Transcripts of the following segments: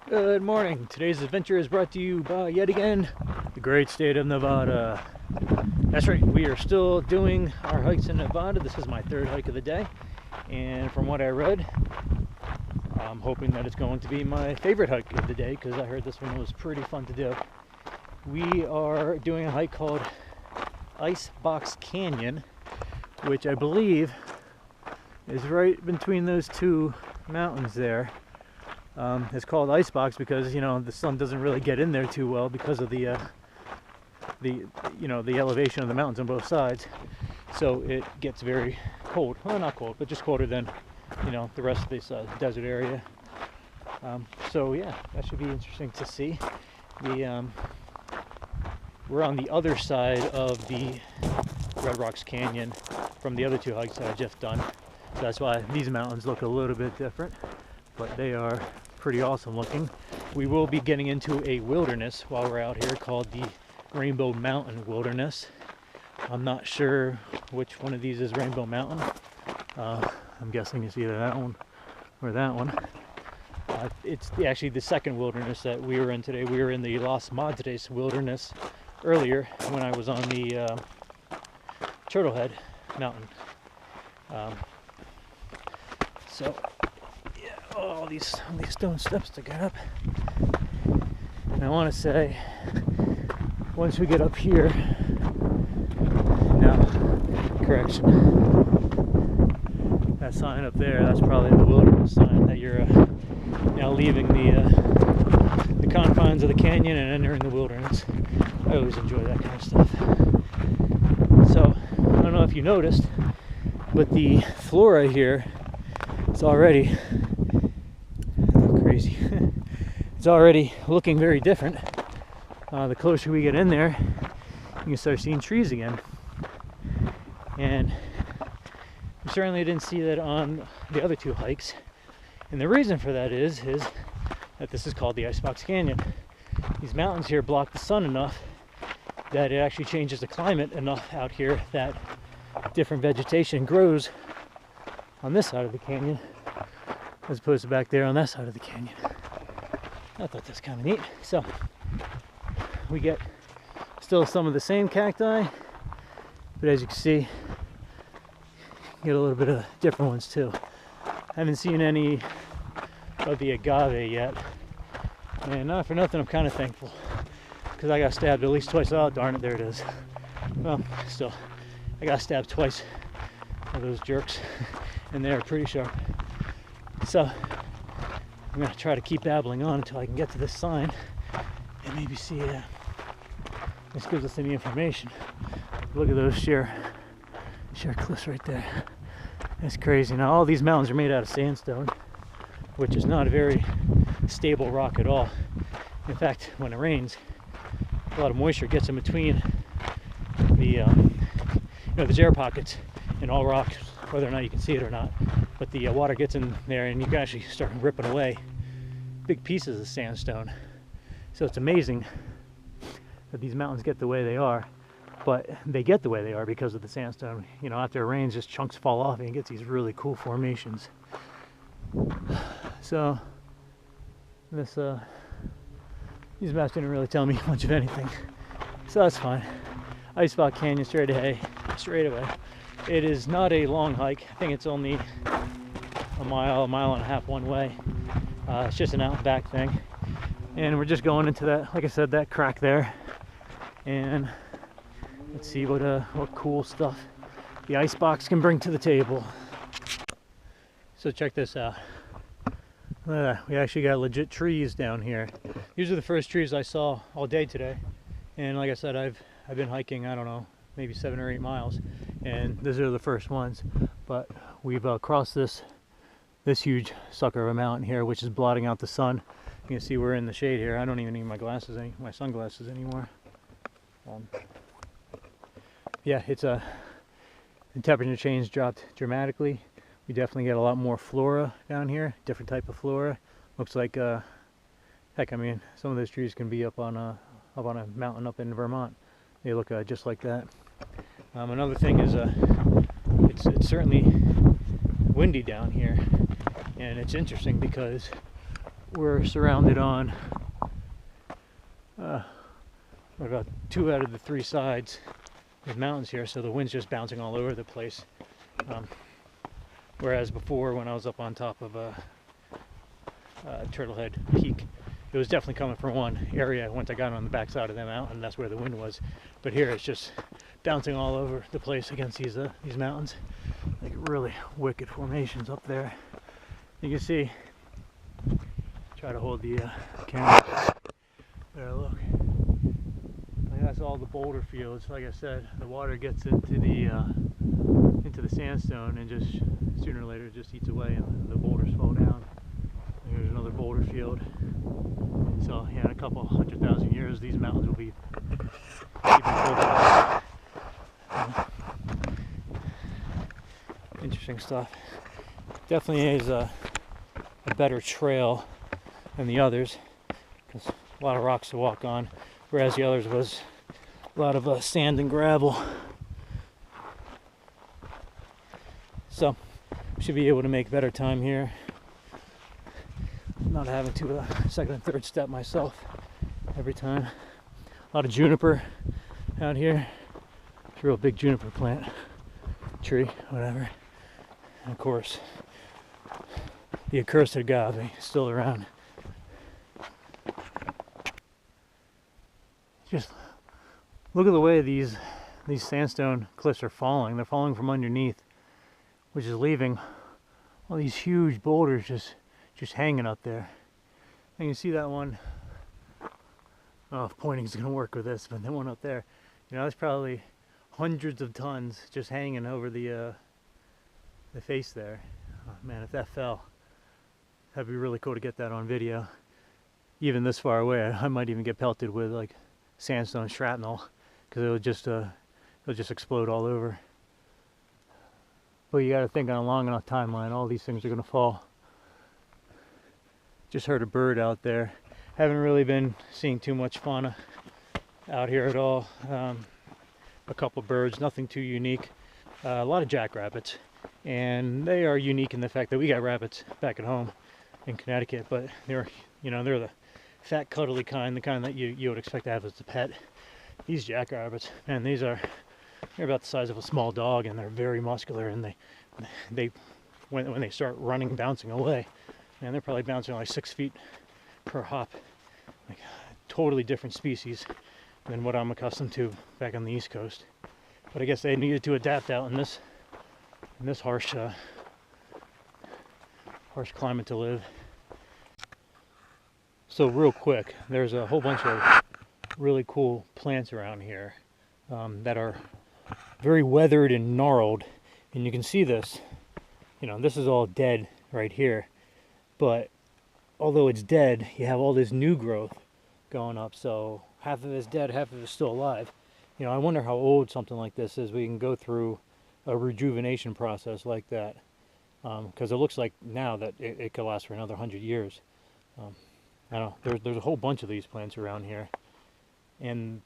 Good morning. Today's adventure is brought to you by, yet again, the great state of Nevada. That's right, we are still doing our hikes in Nevada. This is my third hike of the day, and from what I read, I'm hoping that it's going to be my favorite hike of the day because I heard this one was pretty fun to do. We are doing a hike called Icebox Canyon, which I believe is right between those two mountains there. It's called Icebox because the sun doesn't really get in there too well because of the elevation of the mountains on both sides. So it gets very cold. Well, not cold, but just colder than the rest of this desert area. So yeah, that should be interesting to see. We're on the other side of the Red Rocks Canyon from the other two hikes that I just done. So that's why these mountains look a little bit different, but they are pretty awesome looking. We will be getting into a wilderness while we're out here called the Rainbow Mountain Wilderness. I'm not sure which one of these is Rainbow Mountain. I'm guessing it's either that one or that one. It's actually the second wilderness that we were in today. We were in the Las Madres Wilderness earlier when I was on the Turtlehead Mountain. So yeah, all these stone steps to get up. And I want to say, once we get up here, no, correction, that sign up there, that's probably the wilderness sign that you're now leaving the confines of the canyon and entering the wilderness. I always enjoy that kind of stuff. So, I don't know if you noticed, but the flora here is already crazy. It's already looking very different. The closer we get in there, you can start seeing trees again. And we certainly didn't see that on the other two hikes. And the reason for that is that this is called the Icebox Canyon. These mountains here block the sun enough that it actually changes the climate enough out here that different vegetation grows on this side of the canyon as opposed to back there on that side of the canyon. I thought that's kind of neat. So we get still some of the same cacti, but as you can see, you get a little bit of different ones too. I haven't seen any of the agave yet, and not for nothing, I'm kind of thankful because I got stabbed at least twice. Oh, darn it, there it is. Well, still, I got stabbed twice by those jerks, and they are pretty sharp. So I'm gonna try to keep babbling on until I can get to this sign and maybe see this gives us any information. Look at those sheer cliffs right there. That's crazy. Now all these mountains are made out of sandstone, which is not a very stable rock at all. In fact, when it rains, a lot of moisture gets in between there's air pockets in all rocks, whether or not you can see it or not. But the water gets in there and you can actually start ripping away big pieces of sandstone. So it's amazing that these mountains get the way they are, but they get the way they are because of the sandstone. After it rains, just chunks fall off and you get these really cool formations. So these maps didn't really tell me much of anything, so that's fine. Icebox Canyon straight away. It is not a long hike. I think it's only a mile and a half one way. It's just an out and back thing, and we're just going into that, like I said, that crack there, and let's see what cool stuff the icebox can bring to the table. So check this out. We actually got legit trees down here. These are the first trees I saw all day today, and like I said, I've been hiking, I don't know, maybe 7 or 8 miles, and these are the first ones. But we've crossed this huge sucker of a mountain here, which is blotting out the sun. You can see we're in the shade here. I don't even need my sunglasses anymore. Yeah, the temperature change dropped dramatically. We definitely get a lot more flora down here, different type of flora. Looks like, heck, I mean, some of those trees can be up on a mountain up in Vermont. They look just like that. Another thing is, it's certainly windy down here, and it's interesting because we're surrounded on about 2 out of the 3 sides with mountains here, so the wind's just bouncing all over the place. Whereas before, when I was up on top of Turtlehead Peak, it was definitely coming from one area. Once I got on the backside of the mountain, that's where the wind was. But here it's just bouncing all over the place against these mountains. Like really wicked formations up there. You can see, try to hold the camera. There, look. Like that's all the boulder fields. Like I said, the water gets into the sandstone and just sooner or later it just eats away and the boulders fall down. Here's another boulder field. So yeah, in a couple 100,000 years, these mountains will be even further. Interesting stuff. Definitely is a better trail than the others, because a lot of rocks to walk on, whereas the others was a lot of sand and gravel. So should be able to make better time here, not having to second and third step myself every time. A lot of juniper out here. It's a real big juniper plant, tree, whatever. And of course, the accursed agave is still around. Just look at the way these sandstone cliffs are falling. They're falling from underneath, which is leaving all these huge boulders just hanging up there. And you can see that one. Oh, if pointing is going to work with this, but that one up there, you know, that's probably hundreds of tons just hanging over the face there. Oh, man, if that fell, that'd be really cool to get that on video. Even this far away, I might even get pelted with like sandstone shrapnel, because it'll just explode all over. But you got to think on a long enough timeline, all these things are going to fall. Just heard a bird out there. Haven't really been seeing too much fauna out here at all. A couple birds, nothing too unique. A lot of jackrabbits, and they are unique in the fact that we got rabbits back at home in Connecticut, but they're the fat, cuddly kind, the kind that you would expect to have as a pet. These jackrabbits, man, they're about the size of a small dog, and they're very muscular, and they when they start running, bouncing away, man, they're probably bouncing like 6 feet per hop. Like totally different species than what I'm accustomed to back on the East Coast. But I guess they needed to adapt out in this harsh climate to live. So real quick, there's a whole bunch of really cool plants around here that are very weathered and gnarled, and you can see this. You know, this is all dead right here, but although it's dead, you have all this new growth going up, so half of it's dead, half of it's still alive. You know, I wonder how old something like this is. We can go through a rejuvenation process like that, because it looks like now that it could last for another 100 years. I don't know, there's a whole bunch of these plants around here, and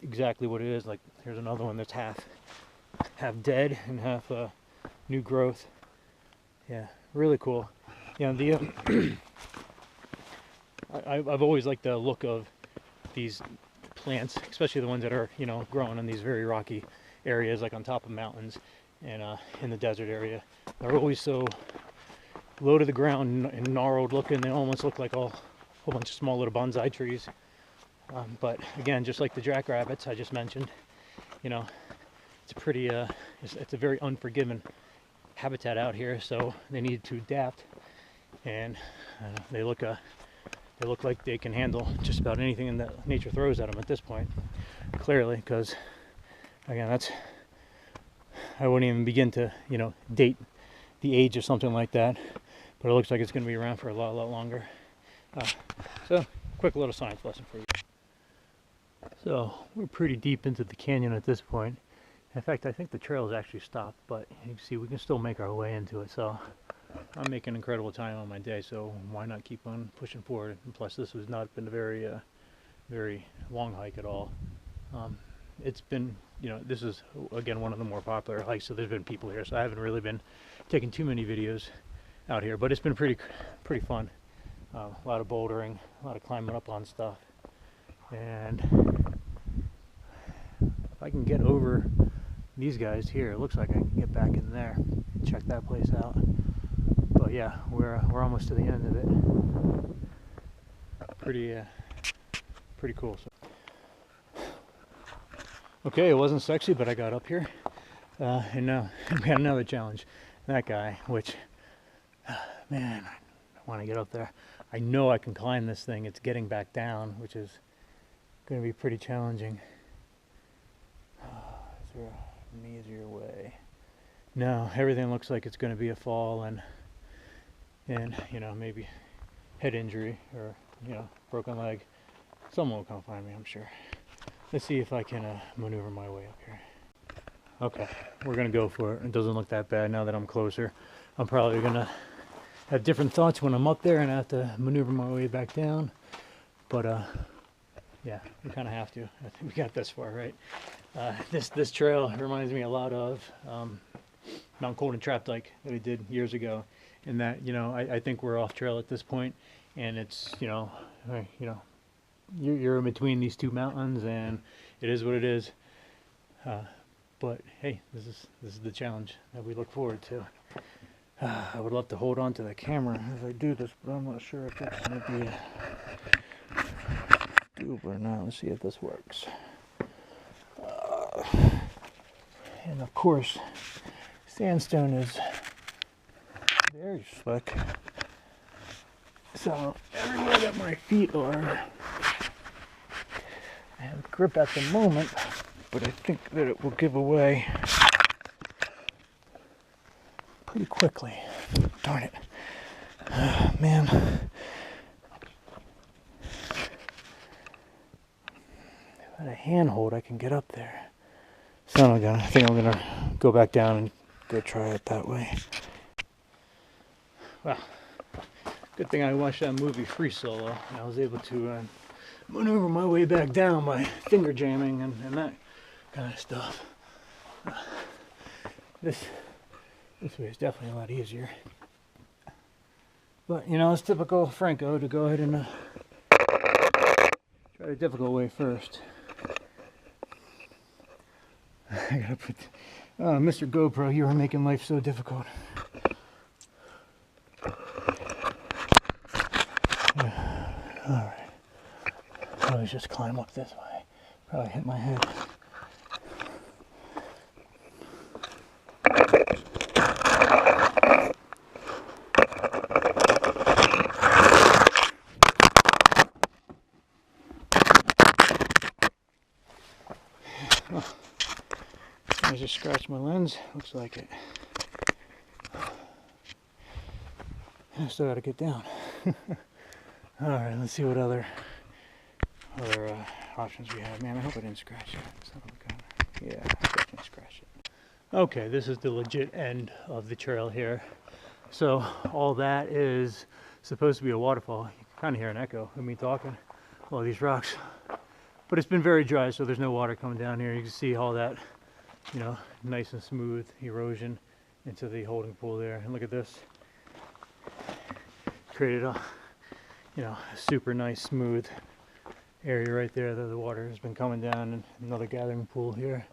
exactly what it is, like here's another one that's half dead and half new growth. Yeah, really cool. You know, I've always liked the look of these plants, especially the ones that are, you know, growing in these very rocky areas, like on top of mountains and in the desert area. They're always so low to the ground and gnarled looking. They almost look like a whole bunch of small little bonsai trees. But again, just like the jackrabbits I just mentioned, you know, it's a pretty it's a very unforgiving habitat out here, so they need to adapt, and they look like they can handle just about anything that nature throws at them at this point, clearly, because again, I wouldn't even begin to, you know, date the age of something like that, but it looks like it's going to be around for a lot longer. So quick little science lesson for you. So we're pretty deep into the canyon at this point. In fact, I think the trail has actually stopped, but you can see we can still make our way into it. So I'm making incredible time on my day, so why not keep on pushing forward? And plus, this has not been a very long hike at all. It's been, you know, this is again one of the more popular hikes, so there's been people here, so I haven't really been taking too many videos out here, but it's been pretty fun. A lot of bouldering, a lot of climbing up on stuff. And if I can get over these guys here, it looks like I can get back in there and check that place out. But yeah, we're almost to the end of it. Pretty cool. So. Okay, it wasn't sexy, but I got up here, and now we got another challenge. That guy, which, man, I want to get up there. I know I can climb this thing. It's getting back down, which is going to be pretty challenging. Is there an easier way? No, everything looks like it's going to be a fall and you know, maybe head injury or, you know, broken leg. Someone will come find me, I'm sure. Let's see if I can maneuver my way up here. Okay, we're going to go for it. It doesn't look that bad now that I'm closer. I'm probably going to have different thoughts when I'm up there and I have to maneuver my way back down. But yeah, we kind of have to. I think we got this far, right? This trail reminds me a lot of Mount Colden Trap Dyke that we did years ago. In that, you know, I think we're off trail at this point, and it's, you're in between these two mountains, and it is what it is. But hey, this is the challenge that we look forward to. I would love to hold on to the camera as I do this, but I'm not sure if that's going to be doable or not. Let's see if this works. And of course, sandstone is very slick. So everywhere that my feet are, I have grip at the moment, but I think that it will give away pretty quickly. Darn it. Man. If I had a handhold, I can get up there. So I think I'm gonna go back down and go try it that way. Well, good thing I watched that movie Free Solo, and I was able to maneuver my way back down by finger jamming and that kind of stuff. This way is definitely a lot easier. But, you know, it's typical Franco to go ahead and try the difficult way first. I gotta put... Mr. GoPro, you are making life so difficult. Alright. Probably just climb up this way. Probably hit my head. I just scratched my lens. Looks like it. I still gotta get down. Alright, let's see what other options we have. Man, I hope I didn't scratch it. Yeah, I definitely scratched it. Okay, this is the legit end of the trail here. So all that is supposed to be a waterfall. You can kind of hear an echo of me talking. All these rocks. But it's been very dry, so there's no water coming down here. You can see all that, you know, nice and smooth erosion into the holding pool there. And look at this. Created a, you know, a super nice smooth area right there that the water has been coming down, and another gathering pool here.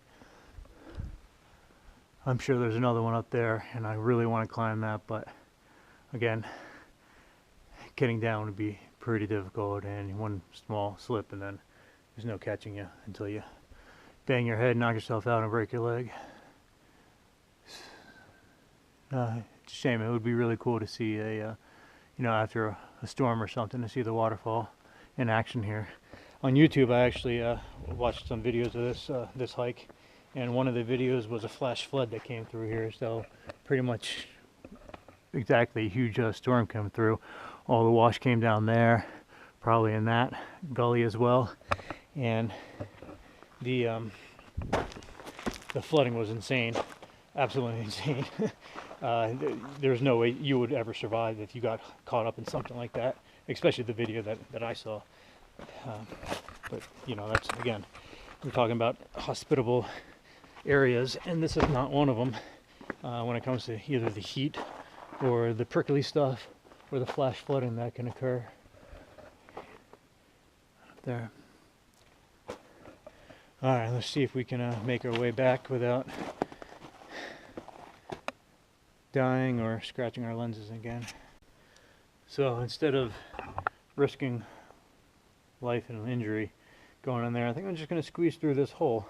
I'm sure there's another one up there, and I really want to climb that, but again, getting down would be pretty difficult, and one small slip and then there's no catching you until you bang your head, knock yourself out, and break your leg. It's a shame. It would be really cool to see you know, after a storm or something, to see the waterfall in action here. On YouTube, I actually watched some videos of this hike, and one of the videos was a flash flood that came through here. So pretty much exactly a huge storm came through. All the wash came down there, probably in that gully as well, and the flooding was insane, absolutely insane. There's no way you would ever survive if you got caught up in something like that, especially the video that I saw. But you know, that's, again, we're talking about hospitable areas, and this is not one of them when it comes to either the heat or the prickly stuff for the flash flooding that can occur up there. All right, let's see if we can make our way back without dying or scratching our lenses again. So instead of risking life and injury going in there, I think I'm just going to squeeze through this hole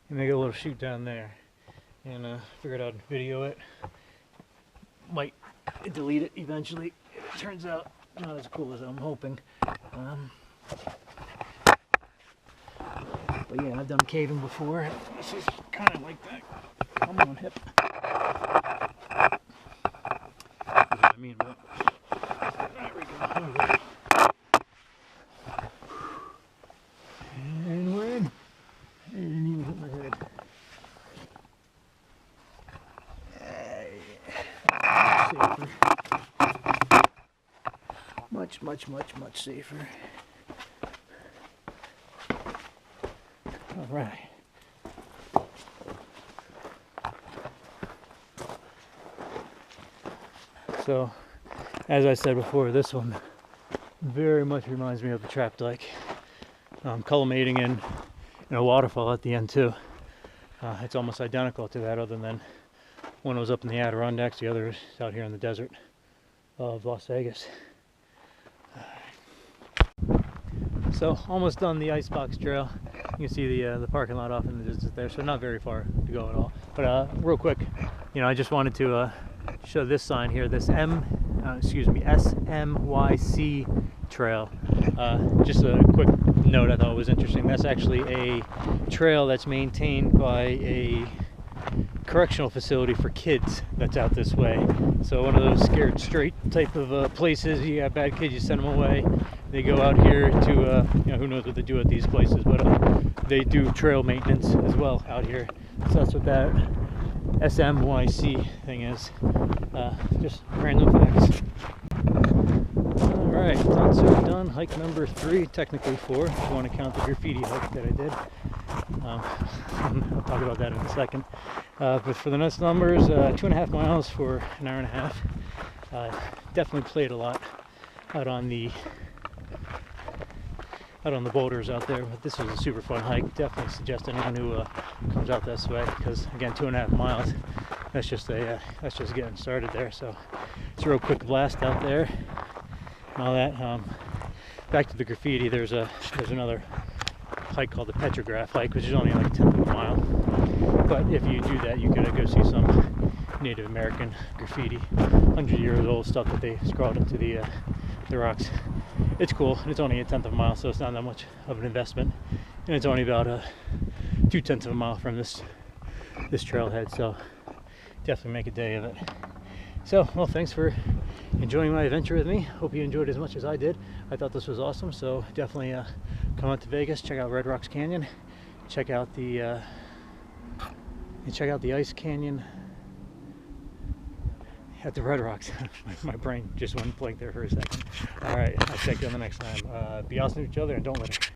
and make a little chute down there, and figured I'd video it. Might delete it eventually. It turns out not as cool as I'm hoping. But yeah, I've done caving before. This is kind of like that. Come on, hip. That's what I mean, but there we go. And we're in. I didn't even hit my head. Safer. Much safer. All right. So, as I said before, this one very much reminds me of the trap dike, culminating in a waterfall at the end too. It's almost identical to that, other than one was up in the Adirondacks, the other is out here in the desert of Las Vegas. So almost done the Icebox Trail. You can see the parking lot off in the distance there, so not very far to go at all. But real quick, I just wanted to show this sign here, this SMYC trail. Just a quick note I thought was interesting. That's actually a trail that's maintained by a correctional facility for kids that's out this way. So one of those scared straight type of places. You got bad kids, you send them away. They go out here to, who knows what they do at these places, but they do trail maintenance as well out here. So that's what that SMYC thing is. Just random facts. Alright, done so done. Hike number 3, technically 4, if you want to count the graffiti hike that I did. I'll talk about that in a second. But for the next numbers, 2.5 miles for an hour and a half. Definitely played a lot out on the boulders out there, but this was a super fun hike. Definitely suggest anyone who comes out this way, because again, 2.5 miles. That's just getting started there. So it's a real quick blast out there and all that. Back to the graffiti. There's another hike called the Petrograph hike, which is only like 1/10 of a mile. But if you do that, you gotta go see some Native American graffiti, 100 years old stuff that they scrawled into the rocks. It's cool, and it's only 1/10 of a mile, so it's not that much of an investment, and it's only about 2/10 of a mile from this trailhead, so definitely make a day of it. So, well, thanks for enjoying my adventure with me. Hope you enjoyed as much as I did. I thought this was awesome, so definitely come out to Vegas, check out Red Rocks Canyon, check out the Ice Canyon at the Red Rocks. My brain just went blank there for a second. All right, I'll check you on the next time. Be awesome to each other, and don't litter.